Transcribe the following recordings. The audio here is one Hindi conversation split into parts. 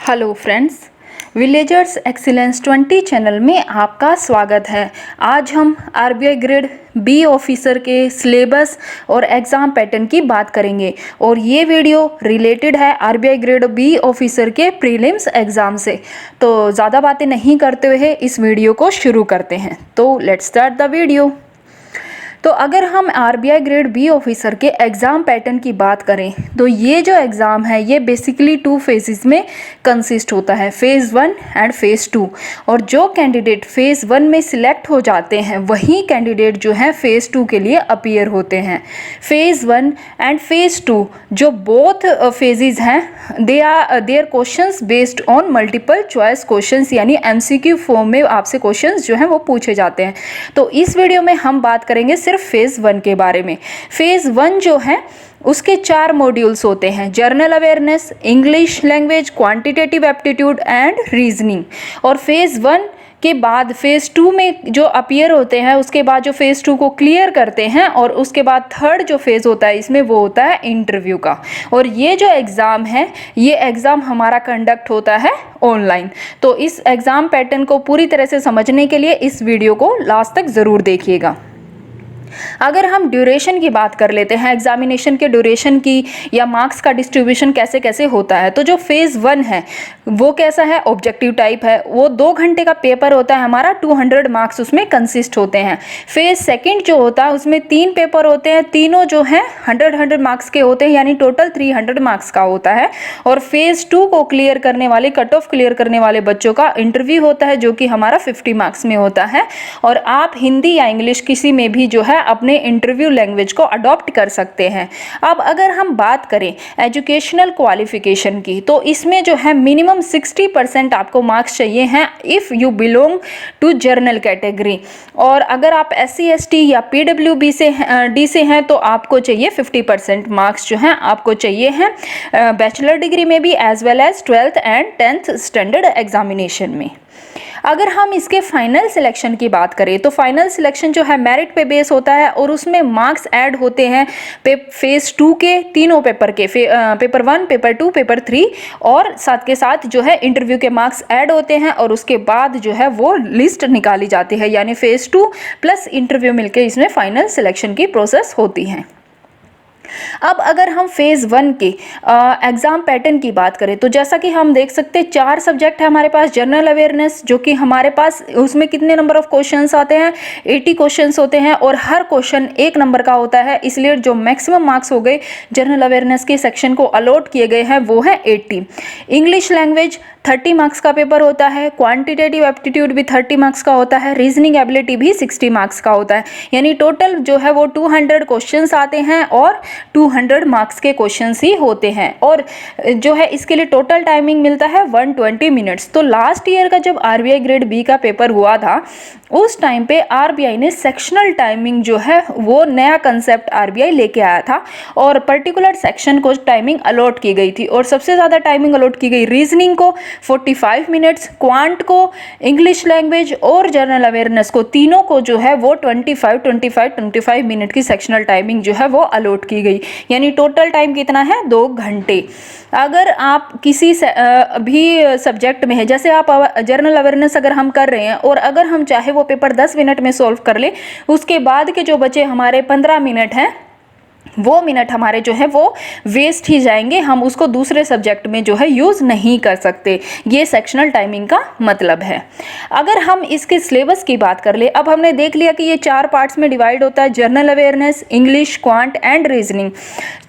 Hello friends, villagers excellence 20 channel में आपका स्वागत है। आज हम आरबीआई ग्रेड बी ऑफिसर के सिलेबस और एग्ज़ाम पैटर्न की बात करेंगे और ये वीडियो रिलेटेड है आरबीआई ग्रेड बी ऑफिसर के प्रीलिम्स एग्ज़ाम से। तो ज़्यादा बातें नहीं करते हुए इस वीडियो को शुरू करते हैं। तो लेट्स स्टार्ट द वीडियो। तो अगर हम आरबीआई ग्रेड बी ऑफिसर के एग्ज़ाम पैटर्न की बात करें तो ये जो एग्ज़ाम है ये बेसिकली 2 फेजेस में कंसिस्ट होता है, फ़ेज़ 1 एंड फ़ेज़ 2। और जो कैंडिडेट फ़ेज़ 1 में सिलेक्ट हो जाते हैं वही कैंडिडेट जो है फ़ेज़ 2 के लिए अपीयर होते हैं। फ़ेज़ 1 एंड फ़ेज़ 2 जो बोथ फेजेस हैं there questions based on multiple choice questions, यानी एमसीक्यू फॉर्म में आपसे क्वेश्चंस जो हैं वो पूछे जाते हैं। तो इस वीडियो में हम बात करेंगे सिर्फ फ़ेज़ 1 के बारे में। फ़ेज़ 1 जो है उसके 4 मॉड्यूल्स होते हैं: journal awareness, English language, quantitative aptitude and reasoning. और फ़ेज़ 1 के बाद फ़ेज़ 2 में जो अपीयर होते हैं उसके बाद जो फ़ेज़ 2 को क्लियर करते हैं और उसके बाद थर्ड जो फेज़ होता है इसमें वो होता है इंटरव्यू का। और ये जो एग्ज़ाम है ये एग्ज़ाम हमारा कंडक्ट होता है ऑनलाइन। तो इस एग्ज़ाम पैटर्न को पूरी तरह से समझने के लिए इस वीडियो को लास्ट तक ज़रूर देखिएगा। अगर हम ड्यूरेशन की बात कर लेते हैं, एग्जामिनेशन के ड्यूरेशन की या मार्क्स का डिस्ट्रीब्यूशन कैसे कैसे होता है, तो जो फ़ेज़ 1 है वो कैसा है, ऑब्जेक्टिव टाइप है। वो 2 घंटे का पेपर होता है हमारा, 200 मार्क्स उसमें कंसिस्ट होते हैं। फ़ेज़ 2 जो होता है उसमें 3 पेपर होते हैं, तीनों जो हैं 100 मार्क्स के होते हैं, यानी टोटल 300 मार्क्स का होता है। और फ़ेज़ 2 को क्लियर करने वाले, कट ऑफ क्लियर करने वाले बच्चों का इंटरव्यू होता है जो कि हमारा 50 मार्क्स में होता है। और आप हिंदी या इंग्लिश किसी में भी जो है अपने इंटरव्यू लैंग्वेज को अडॉप्ट कर सकते हैं। अब अगर हम बात करें एजुकेशनल क्वालिफिकेशन की तो इसमें जो है मिनिमम 60% आपको मार्क्स चाहिए हैं if you belong to general category. और अगर आप SC ST या PWB से हैं तो आपको चाहिए 50% मार्क्स जो हैं आपको चाहिए हैं बैचलर डिग्री में भी as well as 12th and 10th standard examination में। अगर हम इसके फाइनल सिलेक्शन की बात करें तो फाइनल सिलेक्शन जो है मेरिट पे बेस होता है और उसमें मार्क्स ऐड होते हैं फ़ेज़ 2 के तीनों पेपर के, पेपर 1, पेपर 2, पेपर 3, और साथ के साथ जो है इंटरव्यू के मार्क्स ऐड होते हैं और उसके बाद जो है वो लिस्ट निकाली जाती है, यानी फ़ेज़ 2 प्लस इंटरव्यू मिलकर इसमें फाइनल सिलेक्शन की प्रोसेस होती है। अब अगर हम फ़ेज़ 1 के एग्ज़ाम पैटर्न की बात करें तो जैसा कि हम देख सकते हैं 4 सब्जेक्ट है हमारे पास। जनरल अवेयरनेस जो कि हमारे पास उसमें कितने नंबर ऑफ क्वेश्चंस आते हैं, 80 क्वेश्चंस होते हैं और हर क्वेश्चन 1 नंबर का होता है, इसलिए जो मैक्सिमम मार्क्स हो गए जनरल अवेयरनेस के सेक्शन को अलॉट किए गए हैं वो है 80। इंग्लिश लैंग्वेज 30 मार्क्स का पेपर होता है, क्वांटिटेटिव एप्टीट्यूड भी 30 मार्क्स का होता है, रीजनिंग एबिलिटी भी 60 मार्क्स का होता है, यानी टोटल जो है वो 200 क्वेश्चंस आते हैं और 200 मार्क्स के क्वेश्चंस ही होते हैं। और जो है इसके लिए टोटल टाइमिंग मिलता है 120 मिनट्स। तो लास्ट ईयर का जब आरबीआई ग्रेड बी का पेपर हुआ था उस टाइम पे आरबीआई ने सेक्शनल टाइमिंग जो है वो नया कंसेप्ट आरबीआई लेके आया था और पर्टिकुलर सेक्शन को टाइमिंग अलॉट की गई थी और सबसे ज़्यादा टाइमिंग अलॉट की गई रीजनिंग को 45 मिनट्स, क्वांट को, इंग्लिश लैंग्वेज और जनरल अवेयरनेस को, तीनों को जो है वो 25 मिनट की सेक्शनल टाइमिंग जो है वो अलॉट की गई, यानी टोटल टाइम कितना है 2 घंटे। अगर आप किसी भी सब्जेक्ट में है, जैसे आप जनरल अवेयरनेस अगर हम कर रहे हैं और अगर हम चाहे वो पेपर 10 मिनट में सॉल्व कर ले, उसके बाद के जो बचे हमारे 15 मिनट हैं वो मिनट हमारे जो है वो वेस्ट ही जाएंगे, हम उसको दूसरे सब्जेक्ट में जो है यूज़ नहीं कर सकते। ये सेक्शनल टाइमिंग का मतलब है। अगर हम इसके सिलेबस की बात कर ले, अब हमने देख लिया कि ये 4 पार्ट्स में डिवाइड होता है, general awareness, English, quant and reasoning.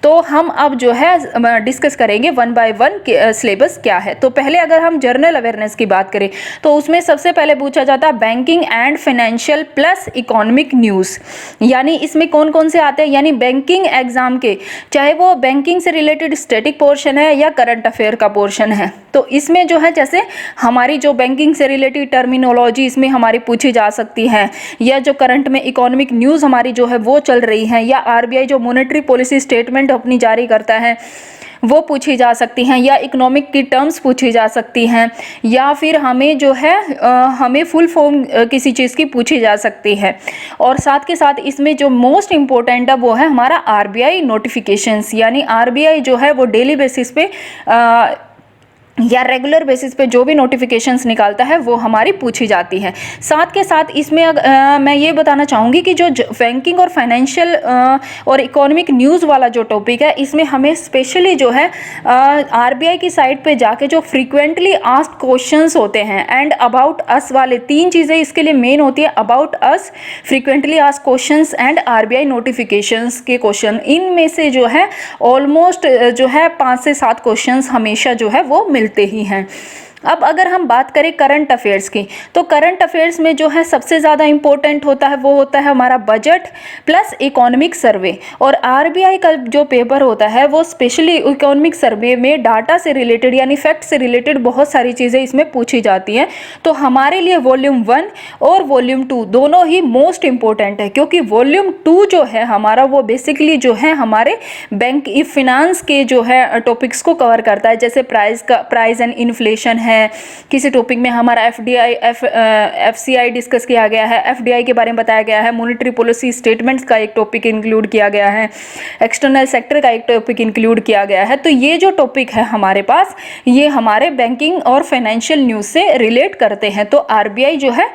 तो हम अब जो है डिस्कस करेंगे 1 बाय 1 सिलेबस क्या है। तो पहले अगर हम जनरल अवेयरनेस की बात करें तो उसमें सबसे पहले पूछा जाता है banking and financial plus economic news, यानी इसमें कौन कौन से आते हैं, यानी बैंकिंग एग्जाम के, चाहे वो बैंकिंग से रिलेटेड स्टैटिक पोर्शन है या करंट अफेयर का पोर्शन है, तो इसमें जो है जैसे हमारी जो बैंकिंग से रिलेटेड टर्मिनोलॉजी इसमें हमारी पूछी जा सकती है, या जो करंट में इकोनॉमिक न्यूज़ हमारी जो है वो चल रही है, या आरबीआई जो मॉनेटरी पॉलिसी स्टेटमेंट अपनी जारी करता है वो पूछी जा सकती हैं, या इकोनॉमिक की टर्म्स पूछी जा सकती हैं, या फिर हमें जो है हमें फुल फॉर्म किसी चीज़ की पूछी जा सकती है। और साथ के साथ इसमें जो मोस्ट इम्पोर्टेंट है वो है हमारा आरबीआई नोटिफिकेशंस, यानी आरबीआई जो है वो डेली बेसिस पे या रेगुलर बेसिस पे जो भी नोटिफिकेशंस निकालता है वो हमारी पूछी जाती है। साथ के साथ इसमें मैं ये बताना चाहूँगी कि जो बैंकिंग और फाइनेंशियल और इकोनॉमिक न्यूज़ वाला जो टॉपिक है, इसमें हमें स्पेशली जो है आरबीआई की साइट पे जाके जो फ्रीक्वेंटली आस्क्ड क्वेश्चंस होते हैं एंड अबाउट अस वाले 3 चीज़ें इसके लिए मेन होती है, about us, frequently asked questions and RBI notifications के क्वेश्चन। इनमें से जो है ऑलमोस्ट जो है 5 से 7 क्वेश्चंस हमेशा जो है वो मिलते ही हैं। अब अगर हम बात करें करंट अफेयर्स की, तो करंट अफेयर्स में जो है सबसे ज़्यादा इंपॉर्टेंट होता है वो होता है हमारा बजट प्लस इकोनॉमिक सर्वे। और आरबीआई का जो पेपर होता है वो स्पेशली इकोनॉमिक सर्वे में डाटा से रिलेटेड यानी फैक्ट से रिलेटेड बहुत सारी चीज़ें इसमें पूछी जाती हैं। तो हमारे लिए वॉल्यूम 1 और वॉल्यूम 2 दोनों ही मोस्ट इंपॉर्टेंट है, क्योंकि वॉल्यूम 2 जो है हमारा वो बेसिकली जो है हमारे बैंक फिनांस के जो है टॉपिक्स को कवर करता है, जैसे प्राइस एंड इन्फ्लेशन है। किसी टॉपिक में हमारा एफसीआई डिस्कस किया गया है, एफडीआई के बारे में बताया गया है, मॉनेटरी पॉलिसी स्टेटमेंट्स का एक टॉपिक इंक्लूड किया गया है, एक्सटर्नल सेक्टर का एक टॉपिक इंक्लूड किया गया है। तो ये जो टॉपिक है हमारे पास, ये हमारे बैंकिंग और फाइनेंशियल न्यूज़ से रिलेट करते हैं। तो आरबीआई जो है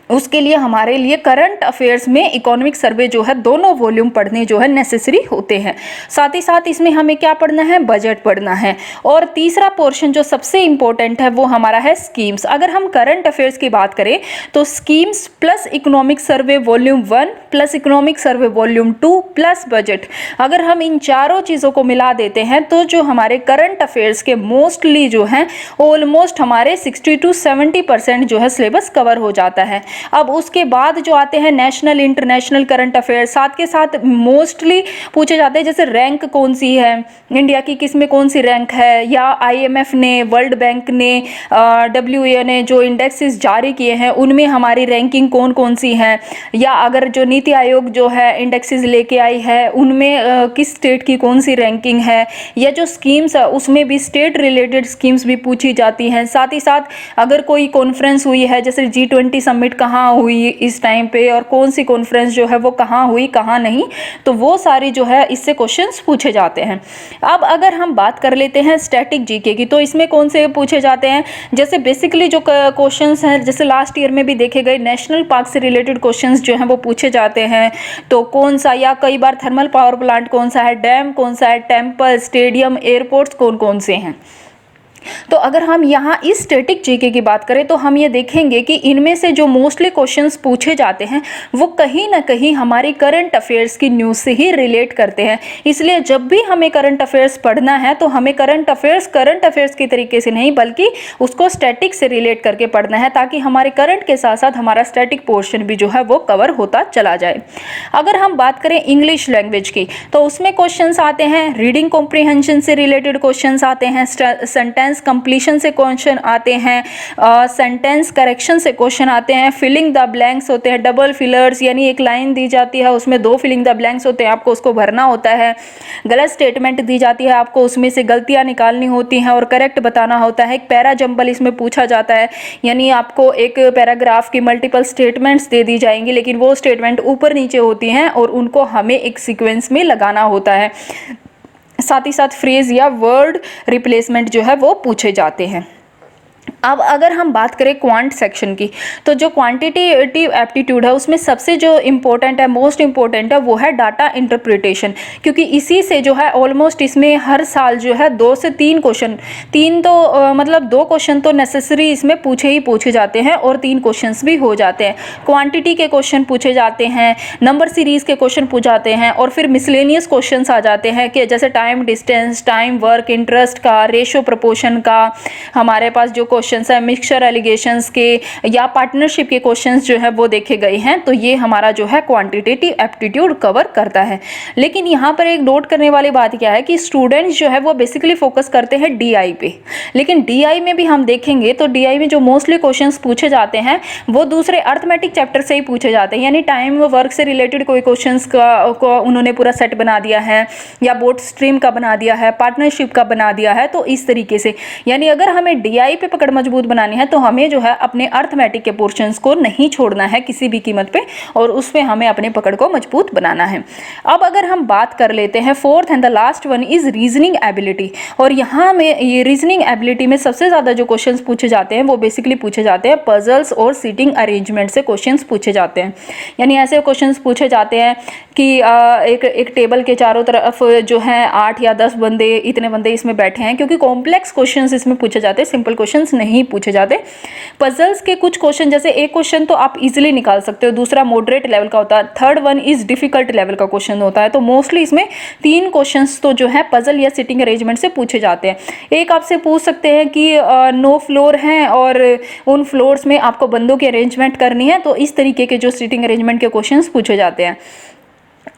उसके लिए हमारे लिए करंट अफेयर्स में इकोनॉमिक सर्वे जो है दोनों वॉल्यूम पढ़ने जो है नेसेसरी होते हैं। साथ ही साथ इसमें हमें क्या पढ़ना है, बजट पढ़ना है। और तीसरा पोर्शन जो सबसे इंपॉर्टेंट है वो हमारा है स्कीम्स। अगर हम करंट अफेयर्स की बात करें तो schemes plus economic survey volume 1 plus economic survey volume 2 plus budget, अगर हम इन चारों चीज़ों को मिला देते हैं तो जो हमारे करंट अफेयर्स के मोस्टली जो हैं ऑलमोस्ट हमारे 60 to 70% जो है सिलेबस कवर हो जाता है। अब उसके बाद जो आते हैं नेशनल इंटरनेशनल करंट अफेयर्स, साथ के साथ मोस्टली पूछे जाते हैं जैसे रैंक कौन सी है इंडिया की, किस में कौन सी रैंक है, या आईएमएफ ने, वर्ल्ड बैंक ने, डब्ल्यूए ने जो इंडेक्सेस जारी किए हैं उनमें हमारी रैंकिंग कौन कौन सी है, या अगर जो नीति आयोग जो है इंडेक्सेस लेके आई है उनमें किस स्टेट की कौन सी रैंकिंग है, या जो स्कीम्स है उसमें भी स्टेट रिलेटेड स्कीम्स भी पूछी जाती हैं। साथ ही साथ अगर कोई कॉन्फ्रेंस हुई है जैसे G20 समिट कहाँ हुई इस टाइम पे, और कौन सी कॉन्फ्रेंस जो है वो कहाँ हुई कहाँ नहीं, तो वो सारी जो है इससे क्वेश्चंस पूछे जाते हैं। अब अगर हम बात कर लेते हैं स्टैटिक जीके की, तो इसमें कौन से पूछे जाते हैं, जैसे बेसिकली जो क्वेश्चंस हैं जैसे लास्ट ईयर में भी देखे गए नेशनल पार्क से रिलेटेड क्वेश्चंस जो हैं वो पूछे जाते हैं। तो कौन सा, या कई बार थर्मल पावर प्लांट कौन सा है, डैम कौन सा है, टेम्पल, स्टेडियम, एयरपोर्ट्स कौन कौन से हैं। तो अगर हम यहाँ इस स्टैटिक जीके की बात करें तो हम ये देखेंगे कि इनमें से जो मोस्टली क्वेश्चंस पूछे जाते हैं वो कहीं ना कहीं हमारी करंट अफेयर्स की न्यूज़ से ही रिलेट करते हैं। इसलिए जब भी हमें करंट अफेयर्स पढ़ना है तो हमें करंट अफेयर्स के तरीके से नहीं बल्कि उसको स्टैटिक से रिलेट करके पढ़ना है, ताकि हमारे करंट के साथ साथ हमारा स्टैटिक पोर्शन भी जो है वो कवर होता चला जाए। अगर हम बात करें इंग्लिश लैंग्वेज की तो उसमें क्वेश्चंस आते हैं, रीडिंग कॉम्प्रीहेंशन से रिलेटेड क्वेश्चंस आते हैं, सेंटेंस कंप्लीशन से क्वेश्चन आते हैं, सेंटेंस करेक्शन से क्वेश्चन आते हैं, फिलिंग द ब्लैंक्स होते हैं, डबल फिलर्स यानी एक लाइन दी जाती है उसमें 2 फिलिंग द ब्लैंक्स होते हैं, आपको उसको भरना होता है, गलत स्टेटमेंट दी जाती है आपको उसमें से गलतियां निकालनी होती हैं और करेक्ट बताना होता है। एक पैरा जंबल इसमें पूछा जाता है, यानी आपको एक पैराग्राफ की मल्टीपल स्टेटमेंट्स दे दी जाएंगी लेकिन वो स्टेटमेंट ऊपर नीचे होती हैं और उनको हमें एक सीक्वेंस में लगाना होता है। साथ ही साथ फ्रेज या वर्ड रिप्लेसमेंट जो है वो पूछे जाते हैं। अब अगर हम बात करें क्वांट सेक्शन की तो जो क्वांटिटेटिव एप्टीट्यूड है उसमें सबसे जो इम्पोर्टेंट है, मोस्ट इम्पोर्टेंट है वो है डाटा इंटरप्रिटेशन, क्योंकि इसी से जो है ऑलमोस्ट इसमें हर साल जो है 2 से 3 क्वेश्चन, 3 तो मतलब 2 क्वेश्चन तो नेसेसरी इसमें पूछे जाते हैं और 3 क्वेश्चंस भी हो जाते हैं। क्वांटिटी के क्वेश्चन पूछे जाते हैं, नंबर सीरीज के क्वेश्चन पूछ जाते हैं और फिर मिसलेनियस क्वेश्चन आ जाते हैं कि जैसे time distance, time work, interest का, रेशो प्रपोर्शन का, हमारे पास जो क्वेश्चंस है मिक्सचर एलिगेशंस के या पार्टनरशिप के क्वेश्चंस जो है वो देखे गए हैं। तो ये हमारा जो है क्वांटिटेटिव एप्टीट्यूड कवर करता है। लेकिन यहाँ पर एक नोट करने वाली बात क्या है कि स्टूडेंट्स जो है वो बेसिकली फोकस करते हैं डीआई पे, लेकिन डीआई में भी हम देखेंगे तो डीआई में जो मोस्टली क्वेश्चंस पूछे जाते हैं वो दूसरे अर्थमेटिक चैप्टर से ही पूछे जाते हैं, यानी टाइम वर्क से रिलेटेड कोई क्वेश्चंस को उन्होंने पूरा सेट बना दिया है या बोट स्ट्रीम का बना दिया है, पार्टनरशिप का बना दिया है। तो इस तरीके से यानी अगर हमें डीआई पे पकड़ मजबूत बनानी है तो हमें जो है अपने अर्थमेटिक के पोर्शंस को नहीं छोड़ना है किसी भी कीमत पे, और उस पे हमें अपने पकड़ को मजबूत बनाना है। अब अगर हम बात कर लेते हैं fourth and the last one is reasoning ability, और यहाँ में ये रीजनिंग एबिलिटी में सबसे ज़्यादा जो क्वेश्चंस पूछे जाते हैं वो बेसिकली पूछे जाते हैं पजल्स और सीटिंग अरेंजमेंट से क्वेश्चंस पूछे जाते हैं। यानी ऐसे क्वेश्चंस पूछे जाते हैं कि एक टेबल के चारों तरफ जो है 8 या 10 बंदे, इतने बंदे इसमें बैठे हैं, क्योंकि कॉम्प्लेक्स क्वेश्चंस इसमें पूछे जाते हैं, सिंपल क्वेश्चंस नहीं पूछे जाते। पजल्स के कुछ क्वेश्चन, जैसे एक क्वेश्चन तो आप इजीली निकाल सकते हो, दूसरा मॉडरेट लेवल का होता है, third one is difficult level का क्वेश्चन होता है। तो मोस्टली इसमें 3 क्वेश्चंस तो जो है पजल या सिटिंग अरेंजमेंट से पूछे जाते हैं। एक आपसे पूछ सकते हैं कि 9 फ्लोर हैं और उन फ्लोर्स में आपको बंदों की अरेंजमेंट करनी है, तो इस तरीके के जो सिटिंग अरेंजमेंट के क्वेश्चंस पूछे जाते हैं।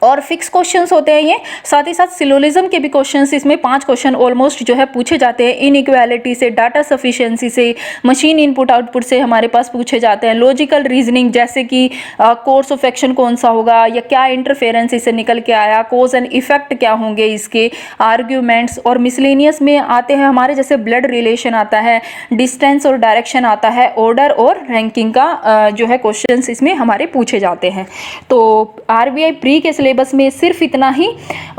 और फिक्स क्वेश्चंस होते हैं ये, साथ ही साथ सिलोलिज्म के भी क्वेश्चंस, इसमें 5 क्वेश्चन ऑलमोस्ट जो है पूछे जाते हैं। इनइक्वालिटी से, डाटा सफिशिएंसी से, मशीन इनपुट आउटपुट से हमारे पास पूछे जाते हैं। लॉजिकल रीजनिंग, जैसे कि कोर्स ऑफ एक्शन कौन सा होगा या क्या इंटरफेरेंस इससे निकल के आया, कोज एंड इफेक्ट क्या होंगे इसके, आर्ग्यूमेंट्स। और मिसलेनियस में आते हैं हमारे, जैसे ब्लड रिलेशन आता है, डिस्टेंस और डायरेक्शन आता है, ऑर्डर और रैंकिंग का जो है क्वेश्चंस इसमें हमारे पूछे जाते हैं। तो आरबीआई प्री के सिलेबस में सिर्फ इतना ही,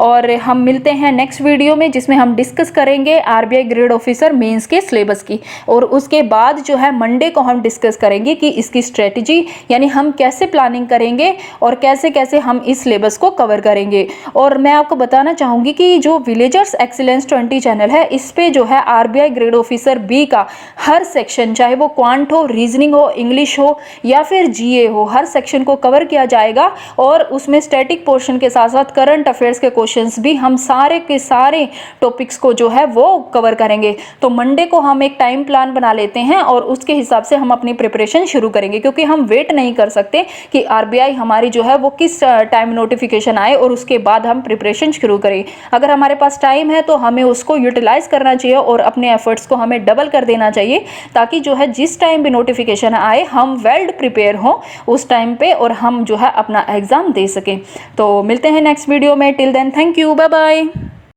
और हम मिलते हैं नेक्स्ट वीडियो में जिसमें हम डिस्कस करेंगे आरबीआई ग्रेड ऑफिसर मेंस के सिलेबस की, और उसके बाद जो है मंडे को हम डिस्कस करेंगे कि इसकी स्ट्रेटजी, यानी हम कैसे प्लानिंग करेंगे और कैसे कैसे हम इस सिलेबस को कवर करेंगे। और मैं आपको बताना चाहूँगी कि जो विलेजर्स एक्सीलेंस 20 चैनल है, इस पे जो है आरबीआई ग्रेड ऑफिसर बी का हर सेक्शन, चाहे वो क्वांट हो, रीजनिंग हो, इंग्लिश हो या फिर जीए हो, हर सेक्शन को कवर किया जाएगा। और उसमें स्टैटिक पोर्शन के साथ साथ करंट अफेयर्स के क्वेश्चंस भी हम सारे के सारे टॉपिक्स को जो है वो कवर करेंगे। तो मंडे को हम एक टाइम प्लान बना लेते हैं और उसके हिसाब से हम अपनी प्रिपरेशन शुरू करेंगे, क्योंकि हम वेट नहीं कर सकते कि आरबीआई हमारी जो है वो किस टाइम नोटिफिकेशन आए और उसके बाद हम प्रिपरेशन शुरू करें। अगर हमारे पास टाइम है तो हमें उसको यूटिलाइज करना चाहिए और अपने एफर्ट्स को हमें डबल कर देना चाहिए, ताकि जो है जिस टाइम भी नोटिफिकेशन आए हम वेल प्रिपेयर हों उस टाइम पे और हम जो है अपना एग्जाम दे सकें। तो मिलते हैं नेक्स्ट वीडियो में, till then thank you, bye bye.